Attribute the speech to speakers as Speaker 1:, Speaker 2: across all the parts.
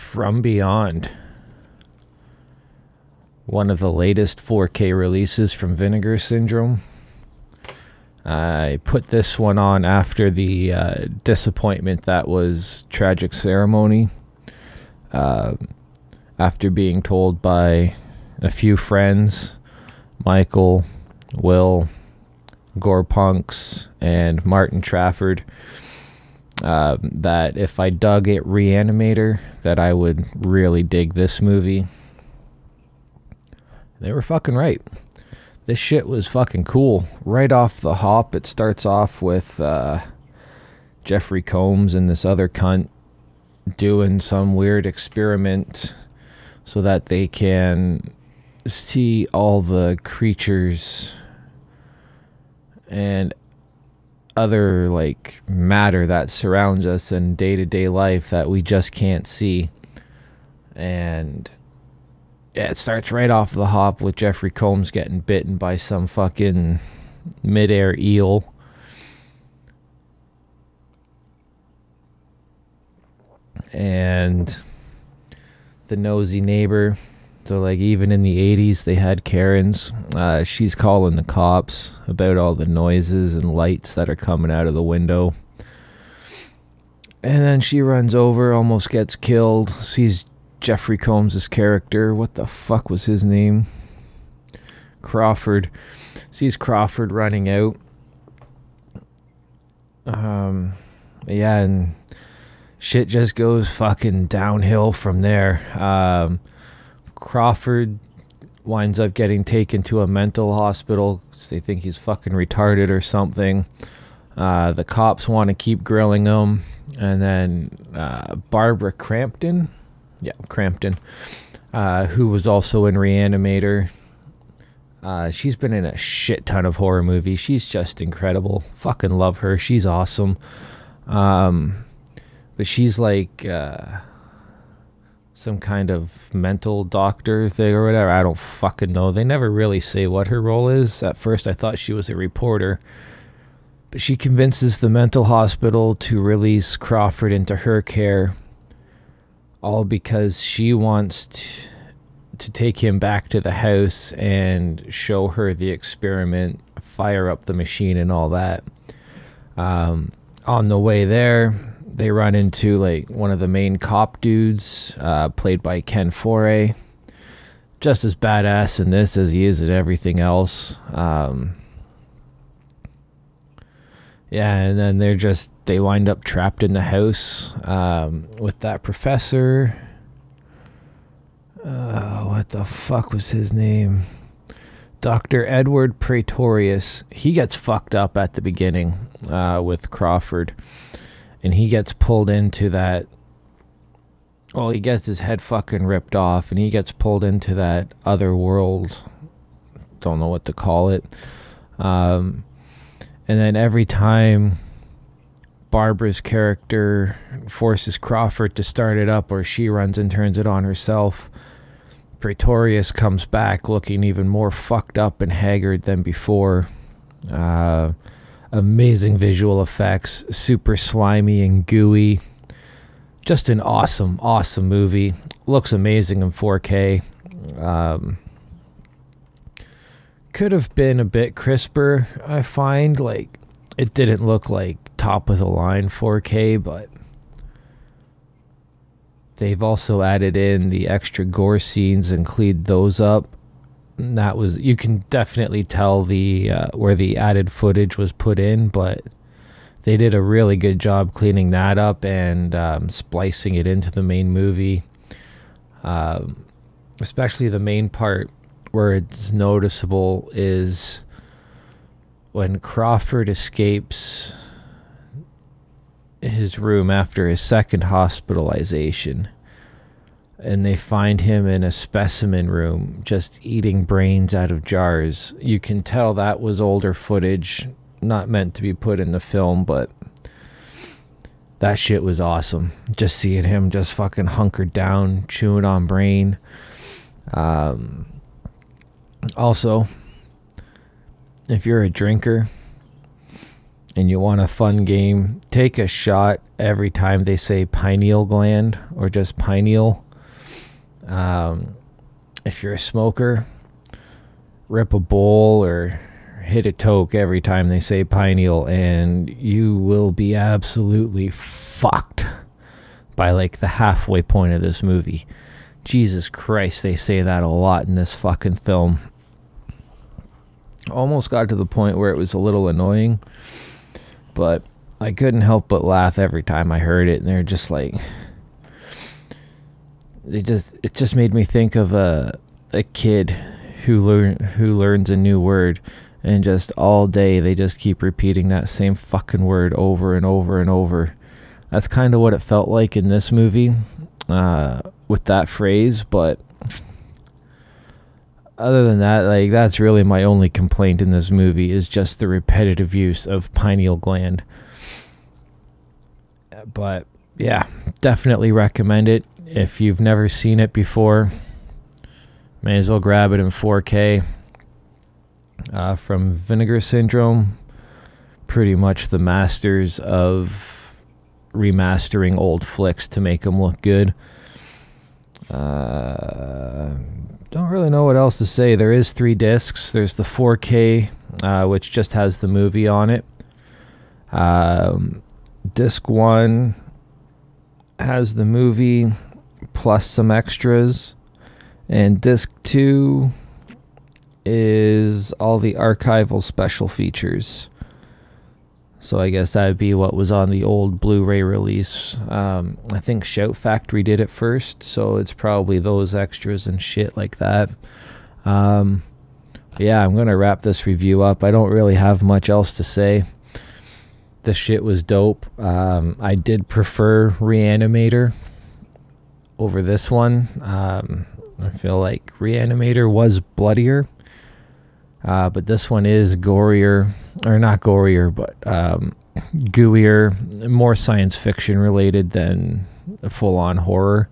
Speaker 1: From Beyond, one of the latest 4K releases from Vinegar Syndrome. I put this one on after the disappointment that was Tragic Ceremony. After being told by a few friends, Michael, Will, Gorepunks, and Martin Trafford, that if I dug it Reanimator, that I would really dig this movie. They were fucking right. This shit was fucking cool. Right off the hop, it starts off with Jeffrey Combs and this other cunt doing some weird experiment so that they can see all the creatures and other like matter that surrounds us in day-to-day life that we just can't see. And yeah, it starts right off the hop with Jeffrey Combs getting bitten by some fucking midair eel. And the nosy neighbor. So like even in the 80s they had Karens. She's calling the cops about all the noises and lights that are coming out of the window. And then she runs over, almost gets killed, sees Jeffrey Combs' character. What the fuck was his name? Crawford. Sees Crawford running out. Yeah, and shit just goes fucking downhill from there. Crawford winds up getting taken to a mental hospital because they think he's fucking retarded or something. The cops want to keep grilling him. And then Barbara Crampton, who was also in Reanimator. She's been in a shit ton of horror movies. She's just incredible. Fucking love her. She's awesome. But she's like some kind of mental doctor thing or whatever. I don't fucking know. They never really say what her role is. At first I thought she was a reporter. But she convinces the mental hospital to release Crawford into her care. All because she wants to take him back to the house and show her the experiment, fire up the machine and all that. On the way there, they run into like one of the main cop dudes, played by Ken Foree. Just as badass in this as he is in everything else. Yeah, and then they wind up trapped in the house with that professor. What the fuck was his name? Dr. Edward Praetorius. He gets fucked up at the beginning with Crawford. And he gets pulled into that. Well, he gets his head fucking ripped off. And he gets pulled into that other world. Don't know what to call it. And then every time Barbara's character forces Crawford to start it up, or she runs and turns it on herself, Praetorius comes back looking even more fucked up and haggard than before. Amazing visual effects, super slimy and gooey. Just an awesome, awesome movie. Looks amazing in 4K. Could have been a bit crisper, I find. Like, it didn't look like top of the line 4K, but they've also added in the extra gore scenes and cleaned those up. And that was, you can definitely tell the where the added footage was put in, but they did a really good job cleaning that up and splicing it into the main movie. Especially the main part where it's noticeable is when Crawford escapes his room after his second hospitalization, and they find him in a specimen room just eating brains out of jars. You can tell that was older footage, not meant to be put in the film, but that shit was awesome. Just seeing him just fucking hunkered down, chewing on brain. Also, if you're a drinker and you want a fun game, take a shot every time they say pineal gland or just pineal. If you're a smoker, rip a bowl or hit a toke every time they say pineal, and you will be absolutely fucked by like the halfway point of this movie. Jesus Christ, they say that a lot in this fucking film. Almost got to the point where it was a little annoying, but I couldn't help but laugh every time I heard it. And they're just like, it just made me think of a kid who learns a new word, and just all day they just keep repeating that same fucking word over and over and over. That's kind of what it felt like in this movie with that phrase. But other than that, like, that's really my only complaint in this movie, is just the repetitive use of pineal gland. But yeah, definitely recommend it. If you've never seen it before, may as well grab it in 4K. From Vinegar Syndrome, pretty much the masters of remastering old flicks to make them look good. Don't really know what else to say. There is 3 discs. There's the 4K, which just has the movie on it. Disc 1 has the movie plus some extras, and disc 2 is all the archival special features. So I guess that would be what was on the old Blu-ray release. I think Shout Factory did it first, so it's probably those extras and shit like that. Yeah, I'm gonna wrap this review up. I don't really have much else to say. This shit was dope. I did prefer Reanimator over this one. I feel like Reanimator was bloodier, but this one is gorier, or not gorier, but gooier, more science fiction related than full-on horror.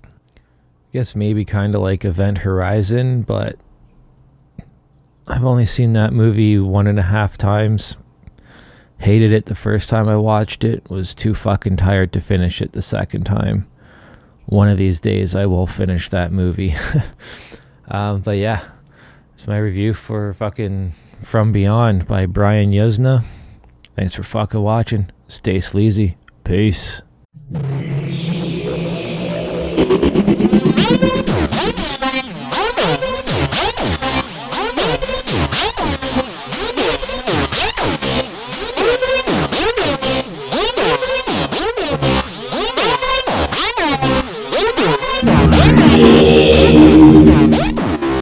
Speaker 1: I guess maybe kind of like Event Horizon, but I've only seen that movie 1.5 times. Hated it the first time I watched it. Was too fucking tired to finish it the second time. One of these days I will finish that movie. But yeah, it's my review for fucking From Beyond by Brian Yuzna. Thanks for fucking watching. Stay sleazy. Peace.